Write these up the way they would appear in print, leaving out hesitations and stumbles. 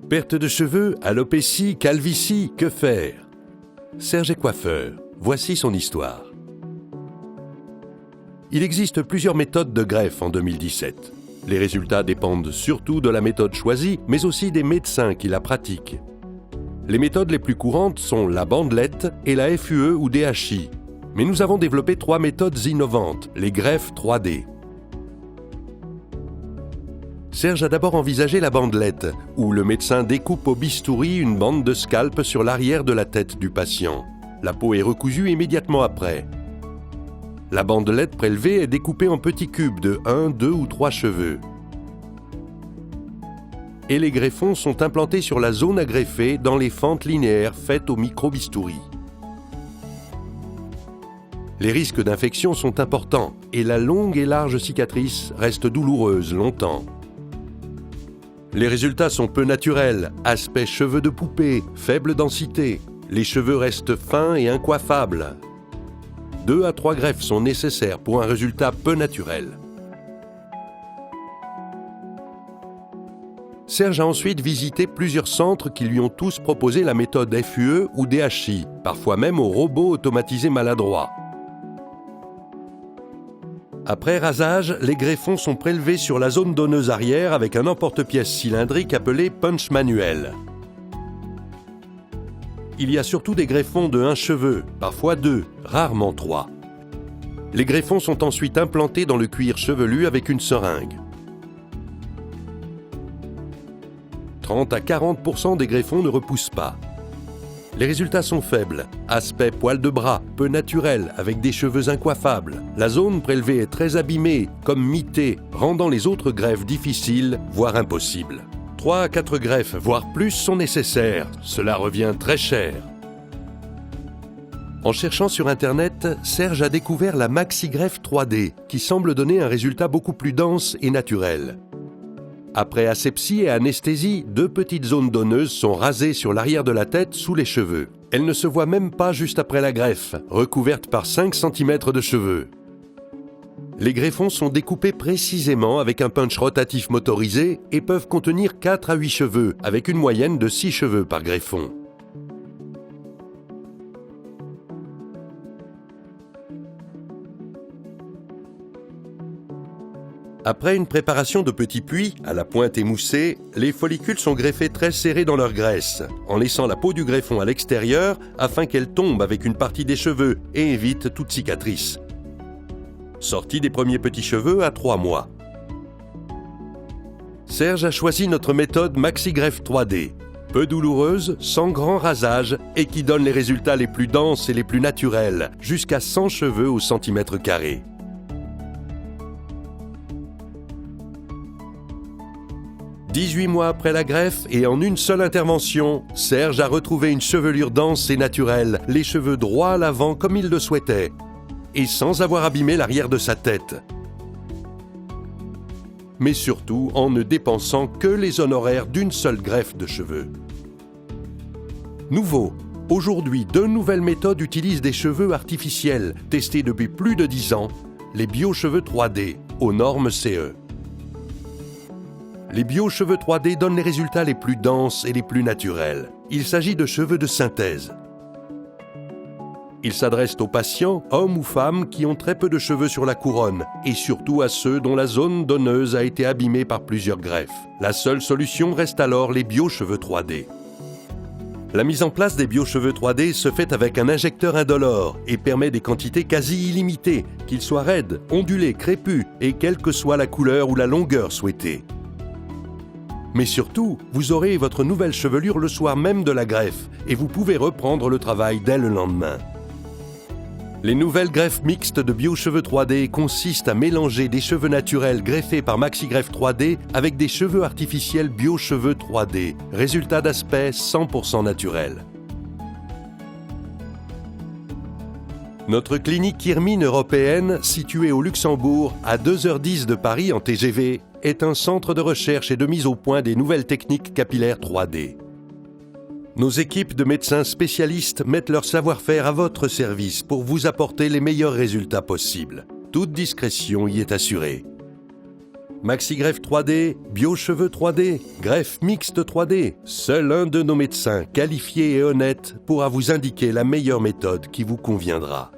Perte de cheveux, alopécie, calvitie, que faire? Serge est coiffeur. Voici son histoire. Il existe plusieurs méthodes de greffe en 2017. Les résultats dépendent surtout de la méthode choisie, mais aussi des médecins qui la pratiquent. Les méthodes les plus courantes sont la bandelette et la FUE ou DHI. Mais nous avons développé 3 méthodes innovantes, les greffes 3D. Serge a d'abord envisagé la bandelette, où le médecin découpe au bistouri une bande de scalp sur l'arrière de la tête du patient. La peau est recousue immédiatement après. La bandelette prélevée est découpée en petits cubes de 1, 2 ou 3 cheveux. Et les greffons sont implantés sur la zone à greffer dans les fentes linéaires faites au micro-bistouri. Les risques d'infection sont importants et la longue et large cicatrice reste douloureuse longtemps. Les résultats sont peu naturels, aspect cheveux de poupée, faible densité. Les cheveux restent fins et incoiffables. 2 à 3 greffes sont nécessaires pour un résultat peu naturel. Serge a ensuite visité plusieurs centres qui lui ont tous proposé la méthode FUE ou DHI, parfois même au robot automatisé maladroit. Après rasage, les greffons sont prélevés sur la zone donneuse arrière avec un emporte-pièces cylindrique appelé punch manuel. Il y a surtout des greffons de 1 cheveu, parfois 2, rarement 3. Les greffons sont ensuite implantés dans le cuir chevelu avec une seringue. 30 à 40% des greffons ne repoussent pas. Les résultats sont faibles. Aspect poil de bras, peu naturel, avec des cheveux incoiffables. La zone prélevée est très abîmée, comme mitée, rendant les autres greffes difficiles, voire impossibles. 3 à 4 greffes, voire plus, sont nécessaires. Cela revient très cher. En cherchant sur Internet, Serge a découvert la MaxiGreffe 3D, qui semble donner un résultat beaucoup plus dense et naturel. Après asepsie et anesthésie, 2 petites zones donneuses sont rasées sur l'arrière de la tête sous les cheveux. Elles ne se voient même pas juste après la greffe, recouvertes par 5 cm de cheveux. Les greffons sont découpés précisément avec un punch rotatif motorisé et peuvent contenir 4 à 8 cheveux, avec une moyenne de 6 cheveux par greffon. Après une préparation de petits puits, à la pointe émoussée, les follicules sont greffés très serrés dans leur graisse, en laissant la peau du greffon à l'extérieur afin qu'elle tombe avec une partie des cheveux et évite toute cicatrice. Sortie des premiers petits cheveux à 3 mois. Serge a choisi notre méthode MaxiGreffe 3D, peu douloureuse, sans grand rasage et qui donne les résultats les plus denses et les plus naturels, jusqu'à 100 cheveux au centimètre carré. « 18 mois après la greffe et en une seule intervention, Serge a retrouvé une chevelure dense et naturelle, les cheveux droits à l'avant comme il le souhaitait, et sans avoir abîmé l'arrière de sa tête. Mais surtout en ne dépensant que les honoraires d'une seule greffe de cheveux. Nouveau, aujourd'hui, 2 nouvelles méthodes utilisent des cheveux artificiels, testés depuis plus de 10 ans, les biocheveux 3D, aux normes CE. Les biocheveux 3D donnent les résultats les plus denses et les plus naturels. Il s'agit de cheveux de synthèse. Ils s'adressent aux patients, hommes ou femmes, qui ont très peu de cheveux sur la couronne, et surtout à ceux dont la zone donneuse a été abîmée par plusieurs greffes. La seule solution reste alors les biocheveux 3D. La mise en place des biocheveux 3D se fait avec un injecteur indolore et permet des quantités quasi illimitées, qu'ils soient raides, ondulés, crépus, et quelle que soit la couleur ou la longueur souhaitée. Mais surtout, vous aurez votre nouvelle chevelure le soir même de la greffe et vous pouvez reprendre le travail dès le lendemain. Les nouvelles greffes mixtes de biocheveux 3D consistent à mélanger des cheveux naturels greffés par MaxiGreffe 3D avec des cheveux artificiels biocheveux 3D. Résultat d'aspect 100% naturel. Notre clinique Kirmine européenne, située au Luxembourg, à 2h10 de Paris en TGV, est un centre de recherche et de mise au point des nouvelles techniques capillaires 3D. Nos équipes de médecins spécialistes mettent leur savoir-faire à votre service pour vous apporter les meilleurs résultats possibles. Toute discrétion y est assurée. MaxiGreffe 3D, BioCheveux 3D, Greffe Mixte 3D. Seul un de nos médecins qualifiés et honnêtes pourra vous indiquer la meilleure méthode qui vous conviendra.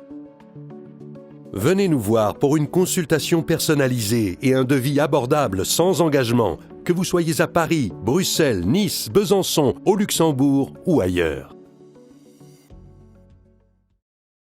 Venez nous voir pour une consultation personnalisée et un devis abordable sans engagement, que vous soyez à Paris, Bruxelles, Nice, Besançon, au Luxembourg ou ailleurs.